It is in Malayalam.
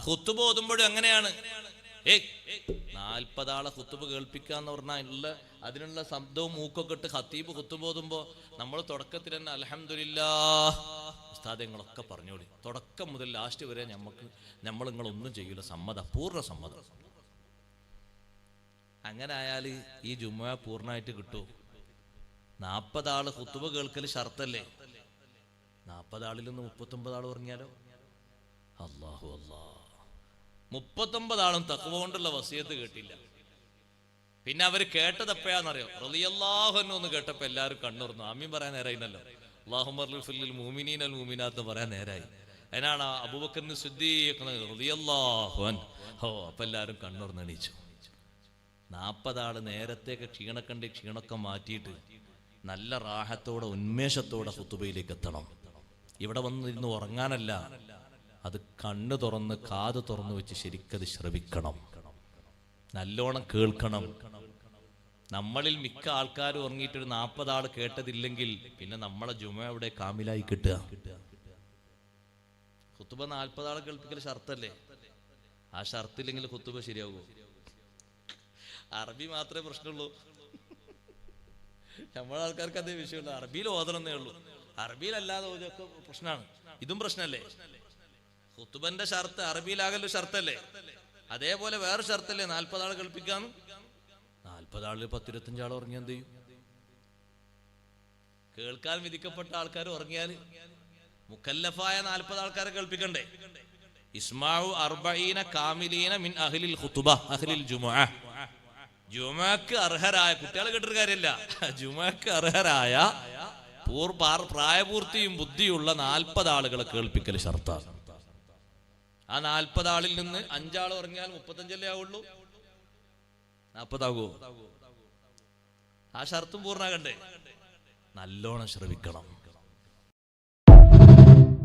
ഖുത്ബ ഓതുമ്പോഴും അങ്ങനെയാണ്. 40 ആളെ ഖുത്ബ കേൾപ്പിക്കാന്ന് പറഞ്ഞാൽ അതിനുള്ള ശബ്ദവും മൂക്കൊക്കെ ഇട്ട് ഖത്തീബ് ഖുത്ബ ഓതുമ്പോ നമ്മൾ തുടക്കത്തിൽ തന്നെ അൽഹംദുലില്ലാഹ് ഉസ്താദങ്ങളൊക്കെ പറഞ്ഞോളി, തുടക്കം മുതൽ ലാസ്റ്റ് വരെ നമ്മൾ നിങ്ങളൊന്നും ചെയ്യൂല, സമ്മതം, പൂർണ്ണ സമ്മതം. അങ്ങനെ ആയാൽ ഈ ജുമുഅ പൂർണ്ണമായിട്ട് കിട്ടൂ. 40 ആള് ഖുത്ബ കേൾക്കൽ ഷർത്തല്ലേ? 40 ആളിൽ നിന്ന് 39 ആൾ പറഞ്ഞാലോ? അല്ലാഹു അല്ലാഹ്. 39 ആളും തഖ്വ കൊണ്ടുള്ള വസിയത്ത് കേട്ടില്ല. പിന്നെ അവര് കേട്ടത് എപ്പോഴാന്നറിയോ? റളിയല്ലാഹു അൻഹു എന്ന് കേട്ടപ്പോ എല്ലാവരും കണ്ണുറന്നു. ആമീൻ പറയാൻ നേരായില്ലല്ലോ. അല്ലാഹുമ്മ ഇഗ്ഫിർ ലിൽ മുഅ്മിനീന വൽ മുഅ്മിനാത്ത് പറയാൻ നേരായി. അതിനാണ് അബൂബക്കർ സിദ്ദീഖ് റളിയല്ലാഹു അൻഹു. അപ്പൊ എല്ലാവരും കണ്ണുറന്ന് എണീച്ചു. 40 ആള് നേരത്തേക്ക് ക്ഷീണമൊക്കെ മാറ്റിയിട്ട് നല്ല റാഹത്തോടെ ഉന്മേഷത്തോടെ ഖുതുബയിലേക്ക് എത്തണം. ഇവിടെ വന്നിരുന്ന് ഉറങ്ങാനല്ല, അത് കണ്ണ് തുറന്ന് കാത് തുറന്ന് വെച്ച് ശരിക്കത് ശ്രവിക്കണം, നല്ലോണം കേൾക്കണം. നമ്മളിൽ മിക്ക ആൾക്കാരും ഉറങ്ങിയിട്ടൊരു 40 ആൾ കേട്ടതില്ലെങ്കിൽ പിന്നെ നമ്മളെ ജുമുഅ അവിടെ കാമിലായി കിട്ടുക. ഖുതുബ 40 ആൾ കേൾപ്പിക്കൽ ഷർത്തല്ലേ? ആ ഷർത്തില്ലെങ്കിൽ ഖുതുബ ശരിയാവൂ? അറബി മാത്രമേ പ്രശ്നമുള്ളൂ. നമ്മളെ ആൾക്കാർക്ക് അതേ വിഷയമുള്ളൂ, അറബിയിൽ ഓതണമെന്നേ ഉള്ളൂ. അറബിയിലല്ലാതെ ഓതൊക്കെ പ്രശ്നമാണ്. ഇതും പ്രശ്നമല്ലേ? ഖുതുബന്റെ ഷർത്ത് അറബിയിലാകല്ലോ ഷർത്തല്ലേ? അതേപോലെ വേറെ ഷർത്തല്ലേ 40 ആൾ കേൾപ്പിക്കാന്ന്? 40 ആളിൽ 10-25 ആൾ ഉറങ്ങിയാൽ എന്ത് ചെയ്യും? കേൾക്കാൻ വിധിക്കപ്പെട്ട ആൾക്കാർ ഉറങ്ങിയാൽ മുക്കല്ലഫായ 40 ആൾക്കാരെ കേൾപ്പിക്കണ്ടേ? ഇസ്മാഉ 40 കാമിലീന മിൻ അഹ്ലിൽ ഖുതുബ അഹ്ലിൽ ജുമുഅ. ജുമുഅക്ക് അർഹരായ കുട്ടികളെ കേട്ടൊരു കാര്യമില്ല, ജുമുഅക്ക് അർഹരായ പ്രായപൂർത്തിയും ബുദ്ധിയുള്ള 40 ആളുകളെ കേൾപ്പിക്കൽ ഷർത്താണ്. ആ 40 ആളിൽ നിന്ന് 5 ആൾ ഉറങ്ങിയാൽ 35 ആവുള്ളൂ. 40 ആകുമോ? ആ ഷർത്തും പൂർണ്ണാകണ്ടേ? നല്ലോണം ശ്രവിക്കണം.